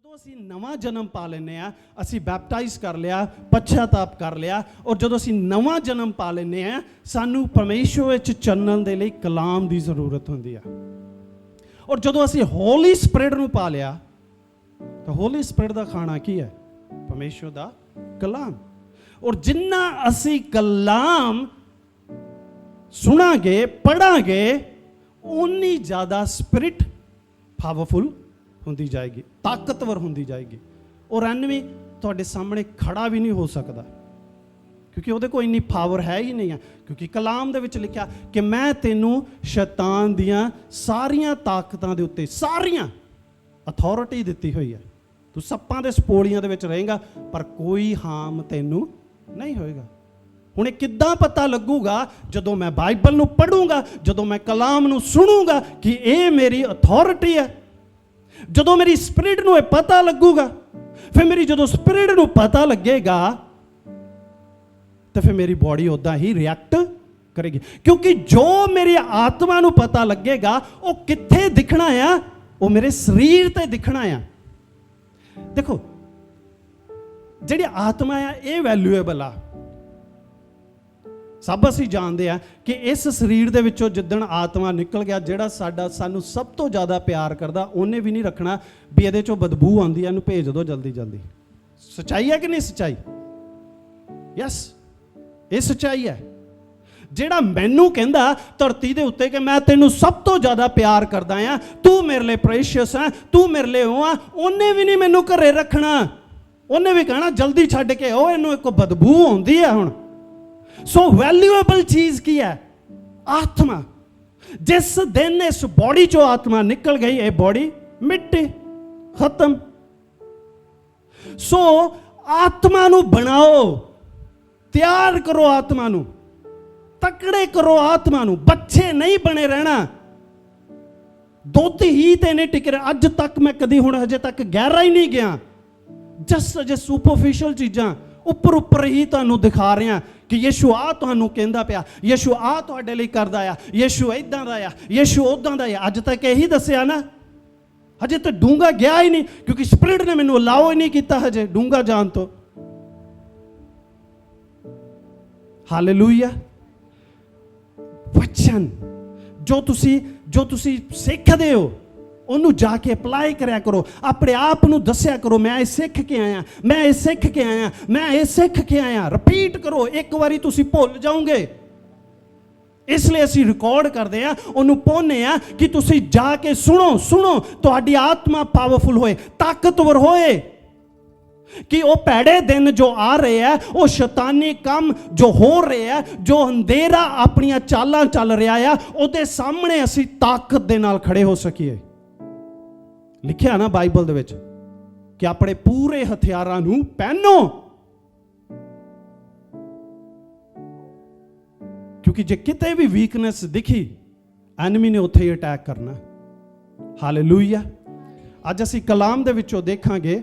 ਜਦੋਂ ਅਸੀਂ ਨਵਾਂ ਜਨਮ ਪਾ ਲੈਂਦੇ ਆ, ਅਸੀਂ ਬੈਪਟਾਈਜ਼ ਕਰ ਲਿਆ, ਪਛਤਾਪ ਕਰ ਲਿਆ, ਔਰ ਜਦੋਂ ਅਸੀਂ ਨਵਾਂ ਜਨਮ ਪਾ ਲੈਂਦੇ ਆ, ਸਾਨੂੰ ਪਰਮੇਸ਼ਵਰ ਵਿੱਚ ਚੱਲਣ ਦੇ ਲਈ ਕਲਾਮ ਦੀ ਜ਼ਰੂਰਤ ਹੁੰਦੀ ਆ। ਔਰ ਜਦੋਂ ਅਸੀਂ ਹੋਲੀ ਸਪਿਰਿਟ ਨੂੰ ਪਾ ਲਿਆ, ਤਾਂ ਹੋਲੀ ਸਪਿਰਿਟ ਦਾ ਖਾਣਾ ਕੀ ਹੈ? ਪਰਮੇਸ਼ਵਰ ਦਾ ਕਲਾਮ। ਔਰ ਜਿੰਨਾ ਅਸੀਂ ਕਲਾਮ ਸੁਣਾਂਗੇ, ਪੜਾਂਗੇ, ਉਨੀ ਜ਼ਿਆਦਾ ਸਪਿਰਿਟ ਪਾਵਰਫੁਲ ਹੁੰਦੀ ਜਾਏਗੀ, ਤਾਕਤਵਰ ਹੁੰਦੀ ਜਾਏਗੀ। ਔਰ ਐਨਮੀ ਤੁਹਾਡੇ ਸਾਹਮਣੇ ਖੜਾ ਵੀ ਨਹੀਂ ਹੋ ਸਕਦਾ, ਕਿਉਂਕਿ ਉਹਦੇ ਕੋਲ ਇੰਨੀ ਪਾਵਰ ਹੈ ਹੀ ਨਹੀਂ ਹੈ। ਕਿਉਂਕਿ ਕਲਾਮ ਦੇ ਵਿੱਚ ਲਿਖਿਆ ਕਿ ਮੈਂ ਤੈਨੂੰ ਸ਼ੈਤਾਨ ਦੀਆਂ ਸਾਰੀਆਂ ਤਾਕਤਾਂ ਦੇ ਉੱਤੇ ਸਾਰੀਆਂ ਅਥਾਰਟੀ ਦਿੱਤੀ ਹੋਈ ਹੈ। ਤੂੰ ਸੱਪਾਂ ਦੇ ਸਪੋਲੀਆਂ ਦੇ ਵਿੱਚ ਰਹੇਗਾ, ਪਰ ਕੋਈ ਹਾਮ ਤੈਨੂੰ ਨਹੀਂ ਹੋਏਗਾ। ਹੁਣ ਇਹ ਕਿੱਦਾਂ ਪਤਾ ਲੱਗੂਗਾ? ਜਦੋਂ ਮੈਂ ਬਾਈਬਲ ਨੂੰ ਪੜ੍ਹੂੰਗਾ, ਜਦੋਂ ਮੈਂ ਕਲਾਮ ਨੂੰ ਸੁਣੂੰਗਾ ਕਿ ਇਹ ਮੇਰੀ ਅਥਾਰਟੀ ਹੈ। ਜਦੋਂ ਮੇਰੀ ਸਪਿਰਿਟ ਨੂੰ ਇਹ ਪਤਾ ਲੱਗੂਗਾ, ਫਿਰ ਮੇਰੀ ਜਦੋਂ ਸਪਿਰਿਟ ਨੂੰ ਪਤਾ ਲੱਗੇਗਾ, ਤਾਂ ਫਿਰ ਮੇਰੀ ਬੋਡੀ ਉੱਦਾਂ ਹੀ ਰਿਐਕਟ ਕਰੇਗੀ। ਕਿਉਂਕਿ ਜੋ ਮੇਰੀ ਆਤਮਾ ਨੂੰ ਪਤਾ ਲੱਗੇਗਾ, ਉਹ ਕਿੱਥੇ ਦਿਖਣਾ ਆ? ਉਹ ਮੇਰੇ ਸਰੀਰ ਤੇ ਦਿਖਣਾ ਆ। ਦੇਖੋ, ਜਿਹੜੀ ਆਤਮਾ ਆ ਇਹ ਵੈਲਿਊਏਬਲ ਆ। ਸਭ ਅਸੀਂ ਜਾਣਦੇ ਆ ਕਿ ਇਸ ਸਰੀਰ ਦੇ ਵਿੱਚੋਂ ਜਿੱਦਣ ਆਤਮਾ ਨਿਕਲ ਗਿਆ, ਜਿਹੜਾ ਸਾਨੂੰ ਸਭ ਤੋਂ ਜ਼ਿਆਦਾ ਪਿਆਰ ਕਰਦਾ, ਉਹਨੇ ਵੀ ਨਹੀਂ ਰੱਖਣਾ ਵੀ ਇਹਦੇ ਚੋਂ ਬਦਬੂ ਆਉਂਦੀ ਹੈ, ਇਹਨੂੰ ਭੇਜ ਦਿਓ ਜਲਦੀ ਜਲਦੀ। ਸੱਚਾਈ ਹੈ ਕਿ ਨਹੀਂ ਸੱਚਾਈ? ਯੈਸ, ਇਹ ਸੱਚਾਈ ਹੈ। ਜਿਹੜਾ ਮੈਨੂੰ ਕਹਿੰਦਾ ਧਰਤੀ ਦੇ ਉੱਤੇ ਕਿ ਮੈਂ ਤੈਨੂੰ ਸਭ ਤੋਂ ਜ਼ਿਆਦਾ ਪਿਆਰ ਕਰਦਾ ਆ, ਤੂੰ ਮੇਰੇ ਲਈ ਪ੍ਰੈਸ਼ੀਅਸ ਆ, ਤੂੰ ਮੇਰੇ ਲਈ ਉਹ ਆ, ਉਹਨੇ ਵੀ ਨਹੀਂ ਮੈਨੂੰ ਘਰੇ ਰੱਖਣਾ। ਉਹਨੇ ਵੀ ਕਹਿਣਾ ਜਲਦੀ ਛੱਡ ਕੇ ਆਓ, ਇਹਨੂੰ ਇੱਕ ਬਦਬੂ ਆਉਂਦੀ ਆ ਹੁਣ। ਸੋ ਵੈਲਿਊਏਬਲ ਚੀਜ਼ ਕੀ ਹੈ? ਆਤਮਾ। ਜਿਸ ਦਿਨ ਇਸ ਬੋਡੀ ਚੋਂ ਆਤਮਾ ਨਿਕਲ ਗਈ, ਇਹ ਬੋਡੀ ਮਿੱਟੀ, ਖਤਮ। ਸੋ ਆਤਮਾ ਨੂੰ ਬਣਾਓ, ਤਿਆਰ ਕਰੋ, ਆਤਮਾ ਨੂੰ ਤਕੜੇ ਕਰੋ, ਆਤਮਾ ਨੂੰ। ਬੱਚੇ ਨਹੀਂ ਬਣੇ ਰਹਿਣਾ, ਦੁੱਧ ਹੀ ਤੇ ਨਹੀਂ ਟਿਕ ਰਿਹਾ। ਅੱਜ ਤੱਕ ਮੈਂ ਕਦੀ ਹੁਣ ਹਜੇ ਤੱਕ ਗਹਿਰਾ ਹੀ ਨਹੀਂ ਗਿਆ। ਜਸਟ ਅਜੇ ਸੁਪਰਫਿਸ਼ਲ ਚੀਜ਼ਾਂ ਉੱਪਰ ਹੀ ਤੁਹਾਨੂੰ ਦਿਖਾ ਰਿਹਾ ਕਿ ਯਿਸੂ ਆ ਤੁਹਾਨੂੰ ਕਹਿੰਦਾ ਪਿਆ, ਯਿਸੂ ਆ ਤੁਹਾਡੇ ਲਈ ਕਰਦਾ ਆ, ਯਿਸੂ ਇਦਾਂ ਦਾ ਆ, ਯਿਸੂ ਉਦਾਂ ਦਾ ਆ। ਅੱਜ ਤੱਕ ਇਹੀ ਦੱਸਿਆ ਨਾ, ਹਜੇ ਤਾਂ ਡੂੰਘਾ ਗਿਆ ਹੀ ਨਹੀਂ, ਕਿਉਂਕਿ ਸਪਿਰਿਟ ਨੇ ਮੈਨੂੰ ਅਲਾਓ ਹੀ ਨਹੀਂ ਕੀਤਾ ਹਜੇ ਡੂੰਘਾ ਜਾਣ ਤੋਂ। ਹਾਲੇਲੂਇਆ। ਵਚਨ ਜੋ ਤੁਸੀਂ ਸਿੱਖਦੇ ਹੋ, ਉਹਨੂੰ ਜਾ ਕੇ ਅਪਲਾਈ ਕਰਿਆ ਕਰੋ। ਆਪਣੇ ਆਪ ਨੂੰ ਦੱਸਿਆ ਕਰੋ, ਮੈਂ ਇਹ ਸਿੱਖ ਕੇ ਆਇਆ, ਮੈਂ ਇਹ ਸਿੱਖ ਕੇ ਆਇਆ, ਮੈਂ ਇਹ ਸਿੱਖ ਕੇ ਆਇਆ। ਰਿਪੀਟ ਕਰੋ। ਇੱਕ ਵਾਰੀ ਤੁਸੀਂ ਭੁੱਲ ਜਾਓਗੇ, ਇਸ ਲਈ ਅਸੀਂ ਰਿਕਾਰਡ ਕਰਦੇ ਆ, ਉਹਨੂੰ ਪਾਉਂਦੇ ਆ ਕਿ ਤੁਸੀਂ ਜਾ ਕੇ ਸੁਣੋ, ਤੁਹਾਡੀ ਆਤਮਾ ਪਾਵਰਫੁਲ ਹੋਏ, ਤਾਕਤਵਰ ਹੋਏ। ਕਿ ਉਹ ਭੈੜੇ ਦਿਨ ਜੋ ਆ ਰਹੇ ਆ, ਉਹ ਸ਼ੈਤਾਨੀ ਕੰਮ ਜੋ ਹੋ ਰਹੇ ਆ, ਜੋ ਅੰਧੇਰਾ ਆਪਣੀਆਂ ਚਾਲਾਂ ਚੱਲ ਰਿਹਾ ਆ, ਉਹਦੇ ਸਾਹਮਣੇ ਅਸੀਂ ਤਾਕਤ ਦੇ ਨਾਲ ਖੜੇ ਹੋ ਸਕੀਏ। ਲਿਖਿਆ ਨਾ ਬਾਈਬਲ ਦੇ ਵਿੱਚ ਕਿ ਆਪਣੇ ਪੂਰੇ ਹਥਿਆਰਾਂ ਨੂੰ ਪਹਿਨੋ, ਕਿਉਂਕਿ ਜੇ ਕਿਤੇ ਵੀ ਵੀਕਨੈਸ ਦਿਖੀ, ਐਨਮੀ ਨੇ ਉੱਥੇ ਹੀ ਅਟੈਕ ਕਰਨਾ। ਹਾਲੇਲੂਇਆ। ਅੱਜ ਅਸੀਂ ਕਲਾਮ ਦੇ ਵਿੱਚੋਂ ਦੇਖਾਂਗੇ।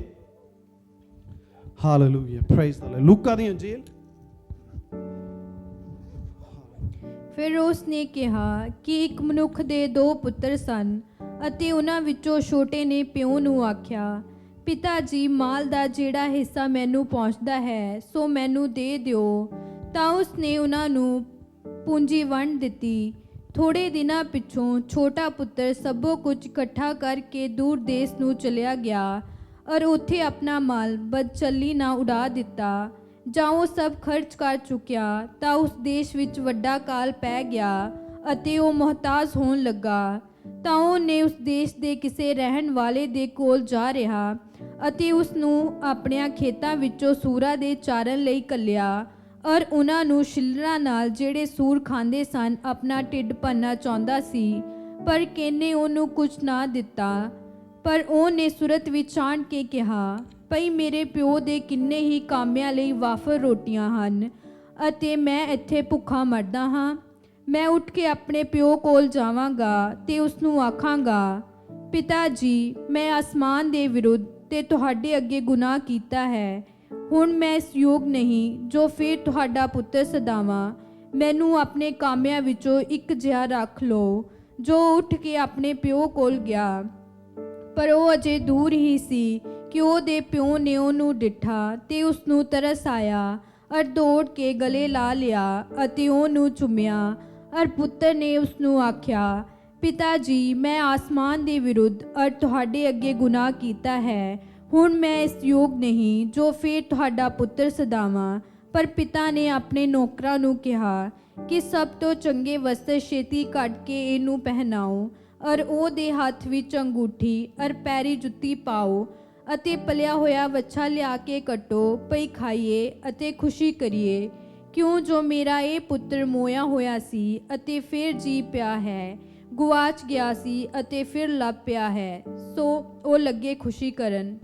Hallelujah, praise the Lord. ਲੂਕਾ ਦੀ ਅੰਜੀਲ। ਫਿਰ ਉਸ ਨੇ ਕਿਹਾ ਕਿ ਇੱਕ ਮਨੁੱਖ ਦੇ 2 ਪੁੱਤਰ ਸਨ, ਅਤੇ ਉਹਨਾਂ ਵਿੱਚੋਂ ਛੋਟੇ ਨੇ ਪਿਓ ਨੂੰ ਆਖਿਆ, ਪਿਤਾ ਜੀ, ਮਾਲ ਦਾ ਜਿਹੜਾ ਹਿੱਸਾ ਮੈਨੂੰ ਪਹੁੰਚਦਾ ਹੈ, ਸੋ ਮੈਨੂੰ ਦੇ ਦਿਓ। ਤਾਂ ਉਸ ਨੇ ਉਹਨਾਂ ਨੂੰ ਪੂੰਜੀ ਵੰਡ ਦਿੱਤੀ। ਥੋੜ੍ਹੇ ਦਿਨਾਂ ਪਿੱਛੋਂ ਛੋਟਾ ਪੁੱਤਰ ਸਭੋ ਕੁਝ ਇਕੱਠਾ ਕਰਕੇ ਦੂਰ ਦੇਸ਼ ਨੂੰ ਚਲਿਆ ਗਿਆ, ਔਰ ਉੱਥੇ ਆਪਣਾ ਮਾਲ ਬਦਚੱਲੀ ਨਾ ਉਡਾ ਦਿੱਤਾ। ਜਾਂ ਉਹ ਸਭ ਖਰਚ ਕਰ ਚੁੱਕਿਆ, ਤਾਂ ਉਸ ਦੇਸ਼ ਵਿੱਚ ਵੱਡਾ ਕਾਲ ਪੈ ਗਿਆ ਅਤੇ ਉਹ ਮੁਹਤਾਜ ਹੋਣ ਲੱਗਾ। ਤਾਂ ਉਹਨੇ ਉਸ ਦੇਸ਼ ਦੇ ਕਿਸੇ ਰਹਿਣ ਵਾਲੇ ਦੇ ਕੋਲ ਜਾ ਰਿਹਾ ਅਤੇ ਉਸ ਨੂੰ ਆਪਣਿਆਂ ਖੇਤਾਂ ਵਿੱਚੋਂ ਸੂਰਾਂ ਦੇ ਚਾਰਨ ਲਈ ਘੱਲਿਆ, ਔਰ ਉਹਨਾਂ ਨੂੰ ਛਿੱਲਰਾਂ ਨਾਲ, ਜਿਹੜੇ ਸੂਰ ਖਾਂਦੇ ਸਨ, ਆਪਣਾ ਢਿੱਡ ਭਰਨਾ ਚਾਹੁੰਦਾ ਸੀ, ਪਰ ਕਿਹਨੇ ਉਹਨੂੰ ਕੁਝ ਨਾ ਦਿੱਤਾ। ਪਰ ਉਹਨੇ ਸੁਰਤ ਵਿੱਚ ਆਣ ਕੇ ਕਿਹਾ, ਭਈ ਮੇਰੇ ਪਿਓ ਦੇ ਕਿੰਨੇ ਹੀ ਕਾਮਿਆਂ ਲਈ ਵਾਫਰ ਰੋਟੀਆਂ ਹਨ, ਅਤੇ ਮੈਂ ਇੱਥੇ ਭੁੱਖਾ ਮਰਦਾ ਹਾਂ। ਮੈਂ ਉੱਠ ਕੇ ਆਪਣੇ ਪਿਓ ਕੋਲ ਜਾਵਾਂਗਾ ਤੇ ਉਸ ਨੂੰ ਆਖਾਂਗਾ, ਪਿਤਾ ਜੀ, ਮੈਂ ਆਸਮਾਨ ਦੇ ਵਿਰੁੱਧ ਤੇ ਤੁਹਾਡੇ ਅੱਗੇ ਗੁਨਾਹ ਕੀਤਾ ਹੈ। ਹੁਣ ਮੈਂ ਇਸ ਯੋਗ ਨਹੀਂ ਜੋ ਫਿਰ ਤੁਹਾਡਾ ਪੁੱਤਰ ਸਦਾਵਾਂ। ਮੈਨੂੰ ਆਪਣੇ ਕਾਮਿਆਂ ਵਿੱਚੋਂ ਇੱਕ ਜਿਹਾ ਰੱਖ ਲਓ। ਜੋ ਉੱਠ ਕੇ ਆਪਣੇ ਪਿਓ ਕੋਲ ਗਿਆ, ਪਰ ਉਹ ਅਜੇ ਦੂਰ ਹੀ ਸੀ ਕਿ ਉਹਦੇ ਪਿਓ ਨੇ ਉਹਨੂੰ ਡਿੱਠਾ ਤੇ ਉਸ ਨੂੰ ਤਰਸ ਆਇਆ ਅਰ ਦੌੜ ਕੇ ਗਲੇ ਲਾ ਲਿਆ ਅਤੇ ਉਹਨੂੰ ਚੁੰਮਿਆ। ਅਰ ਪੁੱਤਰ ਨੇ ਉਸ ਨੂੰ ਆਖਿਆ, ਪਿਤਾ ਜੀ, ਮੈਂ ਆਸਮਾਨ ਦੇ ਵਿਰੁੱਧ ਅਰ ਤੁਹਾਡੇ ਅੱਗੇ ਗੁਨਾਹ ਕੀਤਾ ਹੈ। ਹੁਣ ਮੈਂ ਇਸ ਯੋਗ ਨਹੀਂ ਜੋ ਫਿਰ ਤੁਹਾਡਾ ਪੁੱਤਰ ਸਦਾਵਾਂ। ਪਰ ਪਿਤਾ ਨੇ ਆਪਣੇ ਨੌਕਰਾਂ ਨੂੰ ਕਿਹਾ ਕਿ ਸਭ ਤੋਂ ਚੰਗੇ ਵਸਤਰ ਛੇਤੀ ਕੱਢ ਕੇ ਇਹਨੂੰ ਪਹਿਨਾਓ ਅਰ ਉਹਦੇ ਹੱਥ ਵਿੱਚ ਅੰਗੂਠੀ ਅਰ ਪੈਰੀ ਜੁੱਤੀ ਪਾਓ ਅਤੇ ਪਲਿਆ ਹੋਇਆ ਵੱਛਾ ਲਿਆ ਕੇ ਕੱਟੋ, ਪਈ ਖਾਈਏ ਅਤੇ ਖੁਸ਼ੀ ਕਰੀਏ। ਕਿਉਂ ਜੋ ਮੇਰਾ ਇਹ ਪੁੱਤਰ ਮੋਇਆ ਹੋਇਆ ਸੀ ਅਤੇ ਫਿਰ ਜੀ ਪਿਆ ਹੈ, ਗੁਆਚ ਗਿਆ ਸੀ ਅਤੇ ਫਿਰ ਲੱਭ ਪਿਆ ਹੈ। ਸੋ ਉਹ ਲੱਗੇ ਖੁਸ਼ੀ ਕਰਨ।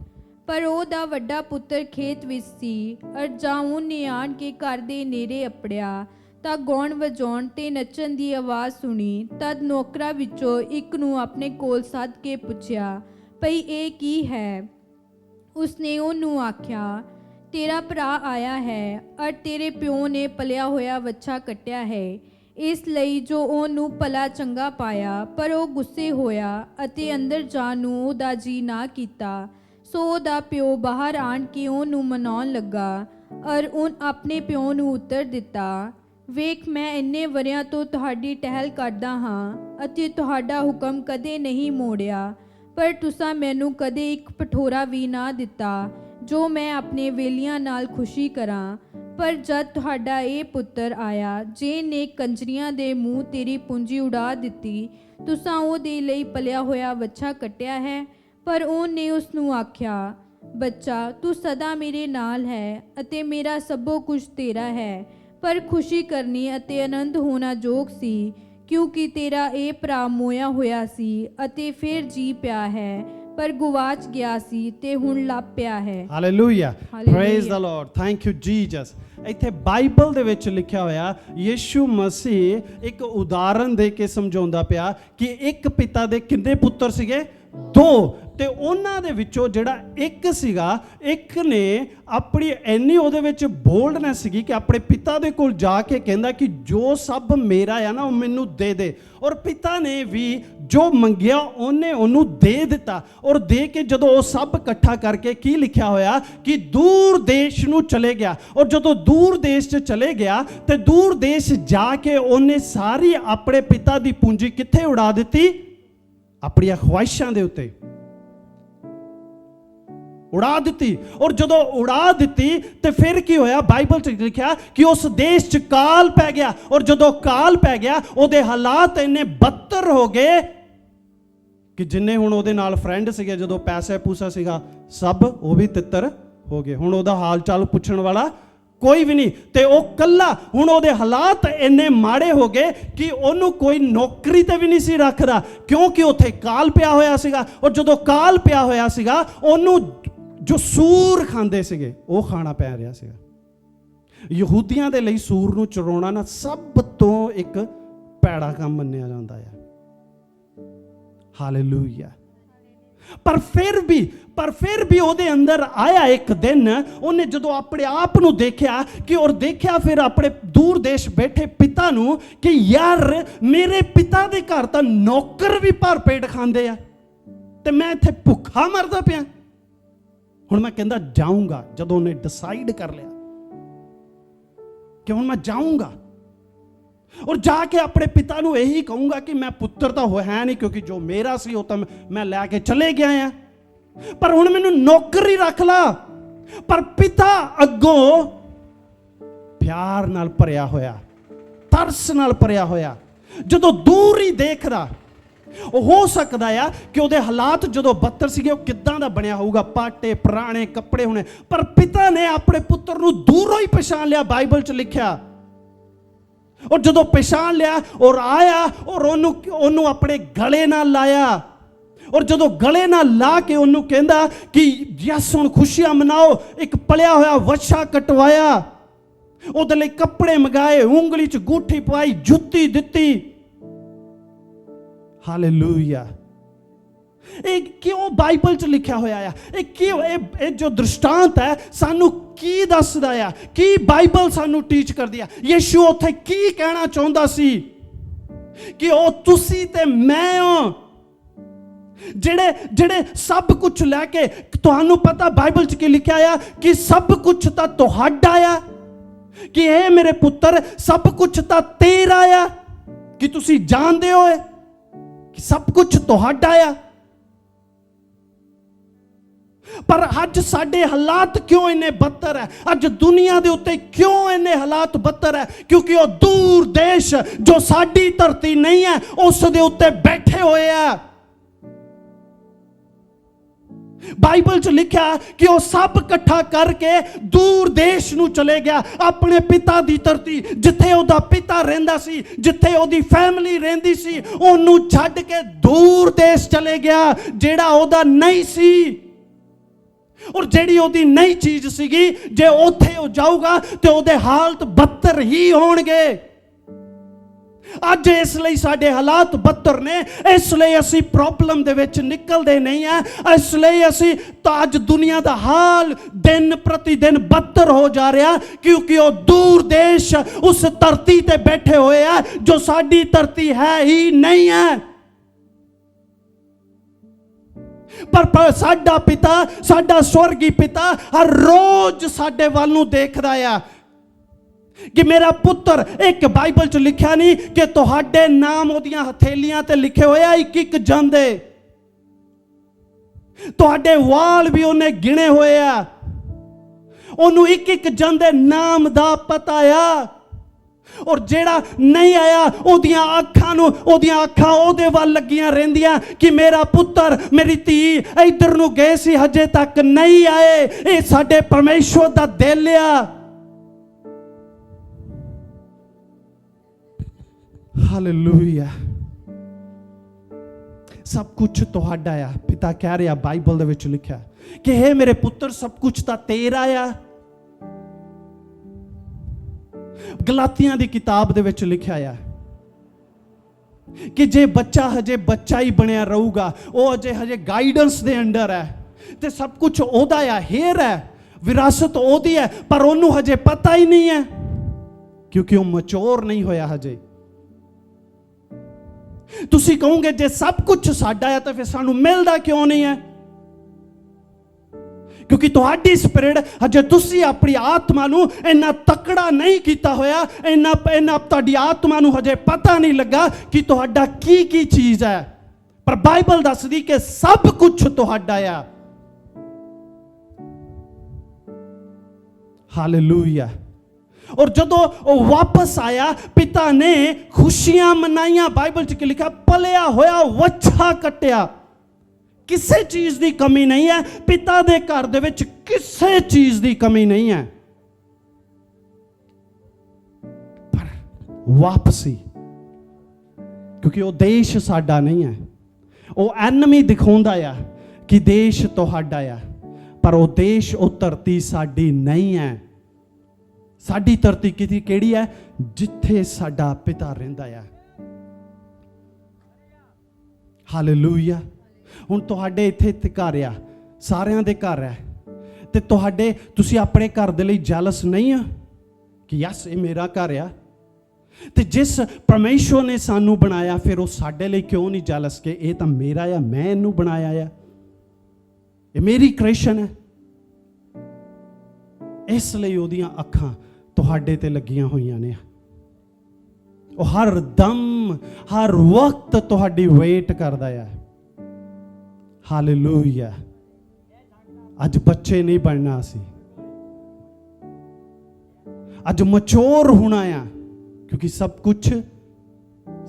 ਪਰ ਉਹਦਾ ਵੱਡਾ ਪੁੱਤਰ ਖੇਤ ਵਿੱਚ ਸੀ ਅਰ ਜਾਉਂ ਨੇ ਆਣ ਕੇ ਘਰ ਦੇ ਨੇੜੇ ਅੱਪੜਿਆ ਤਾਂ ਗਾਉਣ ਵਜਾਉਣ ਤੇ ਨੱਚਣ ਦੀ ਆਵਾਜ਼ ਸੁਣੀ। ਤਦ ਨੌਕਰਾਂ ਵਿੱਚੋਂ ਇੱਕ ਨੂੰ ਆਪਣੇ ਕੋਲ ਸੱਦ ਕੇ ਪੁੱਛਿਆ, ਭਈ ਇਹ ਕੀ ਹੈ? ਉਸਨੇ ਉਹਨੂੰ ਆਖਿਆ, ਤੇਰਾ ਭਰਾ ਆਇਆ ਹੈ ਅਰ ਤੇਰੇ ਪਿਓ ਨੇ ਪਲਿਆ ਹੋਇਆ ਵੱਛਾ ਕੱਟਿਆ ਹੈ। ਇਸ ਲਈ ਜੋ ਉਹਨੂੰ ਭਲਾ ਚੰਗਾ ਪਾਇਆ। ਪਰ ਉਹ ਗੁੱਸੇ ਹੋਇਆ ਅਤੇ ਅੰਦਰ ਜਾਣ ਨੂੰ ਉਹਦਾ ਜੀ ਨਾ ਕੀਤਾ। ਸੋ ਉਹਦਾ ਪਿਓ ਬਾਹਰ ਆਣ ਕੇ ਉਹਨੂੰ ਮਨਾਉਣ ਲੱਗਾ ਅਰ ਉਹ ਆਪਣੇ ਪਿਓ ਨੂੰ ਉੱਤਰ ਦਿੱਤਾ, ਵੇਖ, ਮੈਂ ਇੰਨੇ ਵਰਿਆਂ ਤੋਂ ਤੁਹਾਡੀ ਟਹਿਲ ਕਰਦਾ ਹਾਂ ਅਤੇ ਤੁਹਾਡਾ ਹੁਕਮ ਕਦੇ ਨਹੀਂ ਮੋੜਿਆ। ਪਰ ਤੁਸਾਂ ਮੈਨੂੰ ਕਦੇ ਇੱਕ ਪਠੋਰਾ ਵੀ ਨਾ ਦਿੱਤਾ ਜੋ ਮੈਂ ਆਪਣੇ ਵੇਲੀਆਂ ਨਾਲ ਖੁਸ਼ੀ ਕਰਾਂ। ਪਰ ਜਦ ਤੁਹਾਡਾ ਇਹ ਪੁੱਤਰ ਆਇਆ ਜੇ ਨੇ ਕੰਜਰੀਆਂ ਦੇ ਮੂੰਹ ਤੇਰੀ ਪੂੰਜੀ ਉਡਾ ਦਿੱਤੀ, ਤੁਸਾਂ ਉਹਦੇ ਲਈ ਪਲਿਆ ਹੋਇਆ ਵੱਛਾ ਕੱਟਿਆ ਹੈ। ਪਰ ਉਹਨੇ ਉਸ ਨੂੰ ਆਖਿਆ, ਬੱਚਾ, ਤੂੰ ਸਦਾ ਮੇਰੇ ਨਾਲ ਹੈ ਅਤੇ ਮੇਰਾ ਸਭੋ ਕੁਝ ਤੇਰਾ ਹੈ। ਪਰ ਖੁਸ਼ੀ ਕਰਨੀ ਅਤੇ ਆਨੰਦ ਹੋਣਾ ਯੋਗ ਸੀ, ਕਿਉਂਕਿ ਤੇਰਾ ਇਹ ਭਰਾ ਮੋਇਆ ਹੋਇਆ ਸੀ ਅਤੇ ਫਿਰ ਜੀ ਪਿਆ ਹੈ, ਪਰ ਗੁਆਚ ਗਿਆ ਸੀ ਤੇ ਹੁਣ ਲੱਭ ਪਿਆ ਹੈ। Hallelujah, praise the Lord, thank you Jesus. ਇੱਥੇ ਬਾਈਬਲ ਦੇ ਵਿੱਚ ਲਿਖਿਆ ਹੋਇਆ ਯਿਸੂ ਮਸੀਹ ਇੱਕ ਉਦਾਹਰਨ ਦੇ ਕੇ ਸਮਝਾਉਂਦਾ ਪਿਆ ਕਿ ਇੱਕ ਪਿਤਾ ਦੇ ਕਿੰਨੇ ਪੁੱਤਰ ਸੀਗੇ? 2। ਤੇ ਉਹਨਾਂ ਦੇ ਵਿੱਚੋਂ ਜਿਹੜਾ ਇੱਕ ਸੀਗਾ, ਇੱਕ ਨੇ ਆਪਣੀ ਇੰਨੀ ਉਹਦੇ ਵਿੱਚ ਬੋਲਡਨੈਸ ਸੀਗੀ ਕਿ ਆਪਣੇ ਪਿਤਾ ਦੇ ਕੋਲ ਜਾ ਕੇ ਕਹਿੰਦਾ ਕਿ ਜੋ ਸਭ ਮੇਰਾ ਆ ਨਾ ਉਹ ਮੈਨੂੰ ਦੇ ਦੇ। ਔਰ ਪਿਤਾ ਨੇ ਵੀ ਜੋ ਮੰਗਿਆ ਉਹਨੇ ਉਹਨੂੰ ਦੇ ਦਿੱਤਾ। ਔਰ ਦੇ ਕੇ ਜਦੋਂ ਉਹ ਸਭ ਇਕੱਠਾ ਕਰਕੇ ਕੀ ਲਿਖਿਆ ਹੋਇਆ ਕਿ ਦੂਰ ਦੇਸ਼ ਨੂੰ ਚਲੇ ਗਿਆ। ਔਰ ਜਦੋਂ ਦੂਰ ਦੇਸ਼ 'ਚ ਚਲੇ ਗਿਆ ਤੇ ਦੂਰ ਦੇਸ਼ ਜਾ ਕੇ ਉਹਨੇ ਸਾਰੀ ਆਪਣੇ ਪਿਤਾ ਦੀ ਪੂੰਜੀ ਕਿੱਥੇ ਉਡਾ ਦਿੱਤੀ? ਆਪਣੀਆਂ ਖਵਾਇਸ਼ਾਂ ਦੇ ਉੱਤੇ ਉਡਾ ਦਿੱਤੀ। ਔਰ ਜਦੋਂ ਉਡਾ ਦਿੱਤੀ ਤੇ ਫਿਰ ਕੀ ਹੋਇਆ? ਬਾਈਬਲ 'ਚ ਲਿਖਿਆ ਕਿ ਉਸ ਦੇਸ਼ 'ਚ ਕਾਲ ਪੈ ਗਿਆ। ਔਰ ਜਦੋਂ ਕਾਲ ਪੈ ਗਿਆ ਉਹਦੇ ਹਾਲਾਤ ਇੰਨੇ ਬੱਤਰ ਹੋ ਗਏ ਕਿ ਜਿੰਨੇ ਹੁਣ ਉਹਦੇ ਨਾਲ ਫਰੈਂਡ ਸੀਗੇ, ਜਦੋਂ ਪੈਸੇ ਪੂਸਾ ਸੀਗਾ, ਸਭ ਉਹ ਵੀ ਤਿੱਤਰ ਹੋ ਗਏ। ਹੁਣ ਉਹਦਾ ਹਾਲ ਚਾਲ ਪੁੱਛਣ ਵਾਲਾ ਕੋਈ ਵੀ ਨਹੀਂ ਤੇ ਉਹ ਕੱਲਾ। ਹੁਣ ਉਹਦੇ ਹਾਲਾਤ ਇੰਨੇ ਮਾੜੇ ਹੋ ਗਏ ਕਿ ਉਹਨੂੰ ਕੋਈ ਨੌਕਰੀ ਤੇ ਵੀ ਨਹੀਂ ਸੀ ਰੱਖਦਾ, ਕਿਉਂਕਿ ਉੱਥੇ ਕਾਲ ਪਿਆ ਹੋਇਆ ਸੀਗਾ। ਔਰ ਜਦੋਂ ਕਾਲ ਪਿਆ ਹੋਇਆ ਸੀਗਾ ਉਹਨੂੰ ਜੋ ਸੂਰ ਖਾਂਦੇ ਸੀਗੇ ਉਹ ਖਾਣਾ ਪੈ ਰਿਹਾ ਸੀਗਾ। ਯਹੂਦੀਆਂ ਦੇ ਲਈ ਸੂਰ ਨੂੰ ਚਰਾਉਣਾ ਨਾ ਸਭ ਤੋਂ ਇੱਕ ਭੈੜਾ ਕੰਮ ਮੰਨਿਆ ਜਾਂਦਾ ਹੈ। ਹਾਲੇਲੂਇਆ। ਪਰ ਫਿਰ ਵੀ ਉਹਦੇ ਅੰਦਰ ਆਇਆ ਇੱਕ ਦਿਨ, ਉਹਨੇ ਜਦੋਂ ਆਪਣੇ ਆਪ ਨੂੰ ਦੇਖਿਆ ਕਿ ਔਰ ਦੇਖਿਆ ਫਿਰ ਆਪਣੇ ਦੂਰ ਦੇਸ਼ ਬੈਠੇ ਪਿਤਾ ਨੂੰ ਕਿ ਯਾਰ ਮੇਰੇ ਪਿਤਾ ਦੇ ਘਰ ਤਾਂ ਨੌਕਰ ਵੀ ਭਰ ਪੇਟ ਖਾਂਦੇ ਆ ਤੇ ਮੈਂ ਇੱਥੇ ਭੁੱਖਾ ਮਰਦਾ ਪਿਆ। ਹੁਣ ਮੈਂ ਕਹਿੰਦਾ ਜਾਊਂਗਾ। ਜਦੋਂ ਉਹਨੇ ਡਿਸਾਈਡ ਕਰ ਲਿਆ ਕਿ ਹੁਣ ਮੈਂ ਜਾਊਂਗਾ ਔਰ ਜਾ ਕੇ ਆਪਣੇ ਪਿਤਾ ਨੂੰ ਇਹੀ ਕਹੂੰਗਾ ਕਿ ਮੈਂ ਪੁੱਤਰ ਤਾਂ ਹੈ ਨਹੀਂ, ਕਿਉਂਕਿ ਜੋ ਮੇਰਾ ਸੀ ਉਹ ਤਾਂ ਮੈਂ ਲੈ ਕੇ ਚਲੇ ਗਿਆ ਆ, ਪਰ ਹੁਣ ਮੈਨੂੰ ਨੌਕਰੀ ਰੱਖ ਲਾ। ਪਰ ਪਿਤਾ ਅੱਗੋਂ ਪਿਆਰ ਨਾਲ ਭਰਿਆ ਹੋਇਆ, ਤਰਸ ਨਾਲ ਭਰਿਆ ਹੋਇਆ, ਜਦੋਂ ਦੂਰ ਹੀ ਦੇਖਦਾ, ਉਹ ਹੋ ਸਕਦਾ ਆ ਕਿ ਉਹਦੇ ਹਾਲਾਤ ਜਦੋਂ ਬੱਤਰ ਸੀਗੇ ਉਹ ਕਿੱਦਾਂ ਦਾ ਬਣਿਆ ਹੋਊਗਾ, ਪਾਟੇ ਪੁਰਾਣੇ ਕੱਪੜੇ ਹੋਣੇ, ਪਰ ਪਿਤਾ ਨੇ ਆਪਣੇ ਪੁੱਤਰ ਨੂੰ ਦੂਰੋਂ ਹੀ ਪਛਾਣ ਲਿਆ। ਬਾਈਬਲ 'ਚ ਲਿਖਿਆ ਔਰ ਜਦੋਂ ਪਛਾਣ ਲਿਆ ਔਰ ਆਇਆ ਔਰ ਉਹਨੂੰ ਆਪਣੇ ਗਲੇ ਨਾਲ ਲਾਇਆ। ਔਰ ਜਦੋਂ ਗਲੇ ਨਾਲ ਲਾ ਕੇ ਉਹਨੂੰ ਕਹਿੰਦਾ ਕਿ ਯਸ ਹੁਣ ਖੁਸ਼ੀਆਂ ਮਨਾਓ, ਇੱਕ ਪਲਿਆ ਹੋਇਆ ਵੱਛਾ ਕਟਵਾਇਆ, ਉਹਦੇ ਲਈ ਕੱਪੜੇ ਮੰਗਾਏ, ਉਂਗਲੀ 'ਚ ਗੂਠੀ ਪਵਾਈ, ਜੁੱਤੀ ਦਿੱਤੀ। ਹਾਲੇਲੂਇਆ। ਇਹ ਕਿਉਂ ਬਾਈਬਲ 'ਚ ਲਿਖਿਆ ਹੋਇਆ ਆ? ਇਹ ਕਿਉਂ? ਇਹ ਜੋ ਦ੍ਰਿਸ਼ਟਾਂਤ ਹੈ ਸਾਨੂੰ ਕੀ ਦੱਸਦਾ ਆ? ਕੀ ਬਾਈਬਲ ਸਾਨੂੰ ਟੀਚ ਕਰਦੀ ਆ? ਯਿਸੂ ਉੱਥੇ ਕੀ ਕਹਿਣਾ ਚਾਹੁੰਦਾ ਸੀ ਕਿ ਉਹ ਤੁਸੀਂ ਤੇ ਮੈਂ ਹਾਂ ਜਿਹੜੇ ਸਭ ਕੁਝ ਲੈ ਕੇ ਤੁਹਾਨੂੰ ਪਤਾ ਬਾਈਬਲ 'ਚ ਕੀ ਲਿਖਿਆ ਆ ਕਿ ਸਭ ਕੁਝ ਤਾਂ ਤੁਹਾਡਾ ਆ, ਕਿ ਇਹ ਮੇਰੇ ਪੁੱਤਰ ਸਭ ਕੁਝ ਤਾਂ ਤੇਰਾ ਆ। ਕਿ ਤੁਸੀਂ ਜਾਣਦੇ ਹੋ ਕਿ ਸਭ ਕੁਝ ਤੁਹਾਡਾ ਆ। ਪਰ ਅੱਜ ਸਾਡੇ ਹਾਲਾਤ ਕਿਉਂ ਇੰਨੇ ਬੱਤਰ ਹੈ? ਅੱਜ ਦੁਨੀਆ ਦੇ ਉੱਤੇ ਕਿਉਂ ਇੰਨੇ ਹਾਲਾਤ ਬੱਤਰ ਹੈ? ਕਿਉਂਕਿ ਉਹ ਦੂਰ ਦੇਸ਼ ਜੋ ਸਾਡੀ ਧਰਤੀ ਨਹੀਂ ਹੈ ਉਸ ਦੇ ਉੱਤੇ ਬੈਠੇ ਹੋਏ ਆ। ਬਾਈਬਲ 'ਚ ਲਿਖਿਆ ਕਿ ਉਹ ਸਭ ਇਕੱਠਾ ਕਰਕੇ ਦੂਰ ਦੇਸ਼ ਨੂੰ ਚਲੇ ਗਿਆ, ਆਪਣੇ ਪਿਤਾ ਦੀ ਧਰਤੀ, ਜਿੱਥੇ ਉਹਦਾ ਪਿਤਾ ਰਹਿੰਦਾ ਸੀ, ਜਿੱਥੇ ਉਹਦੀ ਫੈਮਿਲੀ ਰਹਿੰਦੀ ਸੀ, ਉਹਨੂੰ ਛੱਡ ਕੇ ਦੂਰ ਦੇਸ਼ ਚਲੇ ਗਿਆ ਜਿਹੜਾ ਉਹਦਾ ਨਹੀਂ ਸੀ। ਔਰ ਜਿਹੜੀ ਉਹਦੀ ਨਈ ਚੀਜ਼ ਸੀਗੀ, ਜੇ ਉੱਥੇ ਉਹ ਜਾਊਗਾ ਤੇ ਉਹਦੇ ਹਾਲਤ ਬੱਤਰ ਹੀ ਹੋਣਗੇ। ਅੱਜ ਇਸ ਲਈ ਸਾਡੇ ਹਾਲਾਤ ਬੱਤਰ ਨੇ, ਇਸ ਲਈ ਅਸੀਂ ਪ੍ਰੋਬਲਮ ਦੇ ਵਿੱਚ ਨਿਕਲਦੇ ਨਹੀਂ ਆ, ਇਸ ਲਈ ਅਸੀਂ ਤਾਂ ਅੱਜ ਦੁਨੀਆ ਦਾ ਹਾਲ ਦਿਨ ਪ੍ਰਤੀ ਦਿਨ ਬੱਤਰ ਹੋ ਜਾ ਰਿਹਾ, ਕਿਉਂਕਿ ਉਹ ਦੂਰ ਦੇਸ਼ ਉਸ ਧਰਤੀ ਤੇ ਬੈਠੇ ਹੋਏ ਆ ਜੋ ਸਾਡੀ ਧਰਤੀ ਹੈ ਹੀ ਨਹੀਂ ਹੈ। ਪਰ ਸਾਡਾ ਪਿਤਾ, ਸਾਡਾ ਸਵਰਗੀ ਪਿਤਾ ਹਰ ਰੋਜ਼ ਸਾਡੇ ਵੱਲ ਨੂੰ ਦੇਖਦਾ ਆ ਕਿ ਮੇਰਾ ਪੁੱਤਰ, ਇੱਕ ਬਾਈਬਲ 'ਚ ਲਿਖਿਆ ਨਹੀਂ ਕਿ ਤੁਹਾਡੇ ਨਾਮ ਉਹਦੀਆਂ ਹਥੇਲੀਆਂ ਤੇ ਲਿਖੇ ਹੋਏ ਆ ਇੱਕ ਇੱਕ ਜਨ ਦੇ, ਤੁਹਾਡੇ ਵਾਲ ਵੀ ਉਹਨੇ ਗਿਣੇ ਹੋਏ ਆ, ਉਹਨੂੰ ਇੱਕ ਇੱਕ ਜਨ ਦੇ ਨਾਮ ਦਾ ਪਤਾ ਆ। ਔਰ ਜਿਹੜਾ ਨਹੀਂ ਆਇਆ ਉਹਦੀਆਂ ਅੱਖਾਂ ਉਹਦੇ ਵੱਲ ਲੱਗੀਆਂ ਰਹਿੰਦੀਆਂ ਕਿ ਮੇਰਾ ਪੁੱਤਰ, ਮੇਰੀ ਧੀ ਇੱਧਰ ਨੂੰ ਗਏ ਸੀ, ਹਜੇ ਤੱਕ ਨਹੀਂ ਆਏ। ਇਹ ਸਾਡੇ ਪਰਮੇਸ਼ਵਰ ਦਾ ਦਿਲ ਆ। ਹਾਲੇਲੂਇਆ। ਸਭ ਕੁਝ ਤੁਹਾਡਾ ਆ। ਪਿਤਾ ਕਹਿ ਰਿਹਾ, ਬਾਈਬਲ ਦੇ ਵਿੱਚ ਲਿਖਿਆ ਕਿ ਇਹ ਮੇਰੇ ਪੁੱਤਰ ਸਭ ਕੁਝ ਤਾਂ ਤੇਰਾ ਆ। ਗਲਾਤੀਆਂ ਦੀ ਕਿਤਾਬ ਦੇ ਵਿੱਚ ਲਿਖਿਆ ਆ ਕਿ ਜੇ ਬੱਚਾ ਹਜੇ ਬੱਚਾ ਹੀ ਬਣਿਆ ਰਹੂਗਾ, ਉਹ ਹਜੇ ਗਾਈਡੈਂਸ ਦੇ ਅੰਡਰ ਹੈ ਤੇ ਸਭ ਕੁਝ ਉਹਦਾ ਆ, ਹੇਰ ਹੈ, ਵਿਰਾਸਤ ਉਹਦੀ ਹੈ, ਪਰ ਉਹਨੂੰ ਹਜੇ ਪਤਾ ਹੀ ਨਹੀਂ ਹੈ ਕਿਉਂਕਿ ਉਹ ਮੈਚੁਰ ਨਹੀਂ ਹੋਇਆ ਹਜੇ। ਤੁਸੀਂ ਕਹੋਗੇ ਜੇ ਸਭ ਕੁਝ ਸਾਡਾ ਹੈ ਤਾਂ ਫਿਰ ਸਾਨੂੰ ਮਿਲਦਾ ਕਿਉਂ ਨਹੀਂ ਹੈ? ਕਿਉਂਕਿ ਤੁਹਾਡੀ ਸਪਿਰਿਟ ਹਜੇ, ਤੁਸੀਂ ਆਪਣੀ ਆਤਮਾ ਨੂੰ ਇੰਨਾ ਤਕੜਾ ਨਹੀਂ ਕੀਤਾ ਹੋਇਆ, ਇੰਨਾ ਤੁਹਾਡੀ ਆਤਮਾ ਨੂੰ ਹਜੇ ਪਤਾ ਨਹੀਂ ਲੱਗਾ ਕਿ ਤੁਹਾਡਾ ਕੀ ਕੀ ਚੀਜ਼ ਹੈ। ਪਰ ਬਾਈਬਲ ਦੱਸਦੀ ਕਿ ਸਭ ਕੁਝ ਤੁਹਾਡਾ ਆ। ਹਾਲੇਲੂਇਆ। ਔਰ ਜਦੋਂ ਉਹ ਵਾਪਸ ਆਇਆ, ਪਿਤਾ ਨੇ ਖੁਸ਼ੀਆਂ ਮਨਾਈਆਂ। ਬਾਈਬਲ 'ਚ ਕੀ ਲਿਖਿਆ? ਪਲਿਆ ਹੋਇਆ ਵੱਛਾ ਕੱਟਿਆ। ਕਿਸੇ ਚੀਜ਼ ਦੀ ਕਮੀ ਨਹੀਂ ਹੈ ਪਿਤਾ ਦੇ ਘਰ ਦੇ ਵਿੱਚ, ਕਿਸੇ ਚੀਜ਼ ਦੀ ਕਮੀ ਨਹੀਂ ਹੈ। ਪਰ ਵਾਪਸੀ, ਕਿਉਂਕਿ ਉਹ ਦੇਸ਼ ਸਾਡਾ ਨਹੀਂ ਹੈ। ਉਹ ਐਨਮੀ ਦਿਖਾਉਂਦਾ ਆ ਕਿ ਦੇਸ਼ ਤੁਹਾਡਾ ਆ, ਪਰ ਉਹ ਦੇਸ਼, ਉਹ ਧਰਤੀ ਸਾਡੀ ਨਹੀਂ ਹੈ। ਸਾਡੀ ਧਰਤੀ ਕਿਹੜੀ ਹੈ? ਜਿੱਥੇ ਸਾਡਾ ਪਿਤਾ ਰਹਿੰਦਾ ਆ। ਹਾਲੇਲੂਇਆ। ਹੁਣ ਤੁਹਾਡੇ ਇੱਥੇ ਘਰ ਆ, ਸਾਰਿਆਂ ਦੇ ਘਰ ਹੈ, ਤੇ ਤੁਸੀਂ ਆਪਣੇ ਘਰ ਦੇ ਲਈ ਜੈਲਸ ਨਹੀਂ ਆ ਕਿ ਯਸ ਇਹ ਮੇਰਾ ਘਰ ਆ? ਤੇ ਜਿਸ ਪਰਮੇਸ਼ਵਰ ਨੇ ਸਾਨੂੰ ਬਣਾਇਆ, ਫਿਰ ਉਹ ਸਾਡੇ ਲਈ ਕਿਉਂ ਨਹੀਂ ਜੈਲਸ ਕਿ ਇਹ ਤਾਂ ਮੇਰਾ ਆ, ਮੈਂ ਇਹਨੂੰ ਬਣਾਇਆ ਆ, ਇਹ ਮੇਰੀ ਕ੍ਰੀਏਸ਼ਨ ਹੈ। ਇਸ ਲਈ ਉਹਦੀਆਂ ਅੱਖਾਂ ਤੁਹਾਡੇ ਤੇ ਲੱਗੀਆਂ ਹੋਈਆਂ ਨੇ। ਉਹ ਹਰ ਦਮ, ਹਰ ਵਕਤ ਤੁਹਾਡੀ ਵੇਟ ਕਰਦਾ ਆ। ਹਾਲੇਲੂਇਆ। ਅੱਜ ਬੱਚੇ ਨਹੀਂ ਬਣਨਾ ਅਸੀਂ, ਅੱਜ ਮੈਚੁਰ ਹੋਣਾ ਆ, ਕਿਉਂਕਿ ਸਭ ਕੁਝ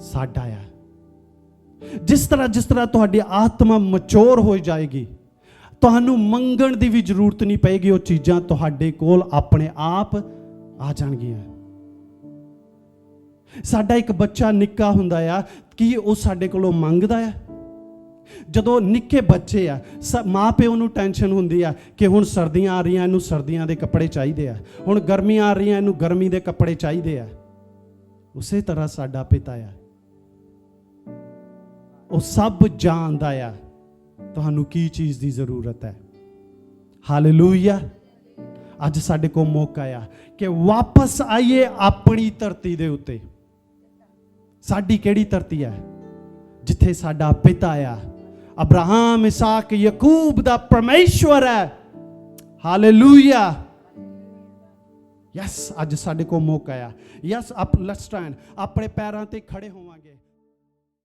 ਸਾਡਾ ਆ। ਜਿਸ ਤਰ੍ਹਾਂ ਤੁਹਾਡੀ ਆਤਮਾ ਮੈਚੁਰ ਹੋ ਜਾਏਗੀ, ਤੁਹਾਨੂੰ ਮੰਗਣ ਦੀ ਵੀ ਜ਼ਰੂਰਤ ਨਹੀਂ ਪਏਗੀ। ਉਹ ਚੀਜ਼ਾਂ ਤੁਹਾਡੇ ਕੋਲ ਆਪਣੇ ਆਪ ਆ ਜਾਣਗੀਆਂ। ਸਾਡਾ ਇੱਕ ਬੱਚਾ ਨਿੱਕਾ ਹੁੰਦਾ ਆ, ਕੀ ਉਹ ਸਾਡੇ ਕੋਲੋਂ ਮੰਗਦਾ ਆ? ਜਦੋਂ ਨਿੱਕੇ ਬੱਚੇ ਆ, ਮਾਂ ਪਿਓ ਨੂੰ ਟੈਨਸ਼ਨ ਹੁੰਦੀ ਆ ਕਿ ਹੁਣ ਸਰਦੀਆਂ ਆ ਰਹੀਆਂ, ਇਹਨੂੰ ਸਰਦੀਆਂ ਦੇ ਕੱਪੜੇ ਚਾਹੀਦੇ ਆ, ਹੁਣ ਗਰਮੀਆਂ ਆ ਰਹੀਆਂ, ਇਹਨੂੰ ਗਰਮੀ ਦੇ ਕੱਪੜੇ ਚਾਹੀਦੇ ਆ। ਉਸੇ ਤਰ੍ਹਾਂ ਸਾਡਾ ਪਿਤਾ ਆ, ਉਹ ਸਭ ਜਾਣਦਾ ਆ ਤੁਹਾਨੂੰ ਕੀ ਚੀਜ਼ ਦੀ ਜ਼ਰੂਰਤ ਹੈ। ਹਾਲੇਲੂਇਆ। ਅੱਜ ਸਾਡੇ ਕੋਲ ਮੌਕਾ ਆ ਕਿ ਵਾਪਸ ਆਈਏ ਆਪਣੀ ਧਰਤੀ ਦੇ ਉੱਤੇ। ਸਾਡੀ ਕਿਹੜੀ ਧਰਤੀ ਹੈ? ਜਿੱਥੇ ਸਾਡਾ ਪਿਤਾ ਆ, ਅਬਰਾਹਮ, ਇਸਾਕ, ਯਾਕੂਬ ਦਾ ਪਰਮੇਸ਼ਵਰ ਹੈ। ਹਾਲੇਲੂਇਆ। ਯੈਸ, ਅੱਜ ਸਾਡੇ ਕੋਲ ਮੌਕਾ ਆ। ਯੈਸ, ਲੈਟਸ ਸਟੈਂਡ, ਆਪਣੇ ਪੈਰਾਂ ਤੇ ਖੜੇ ਹੋਵਾਂਗੇ।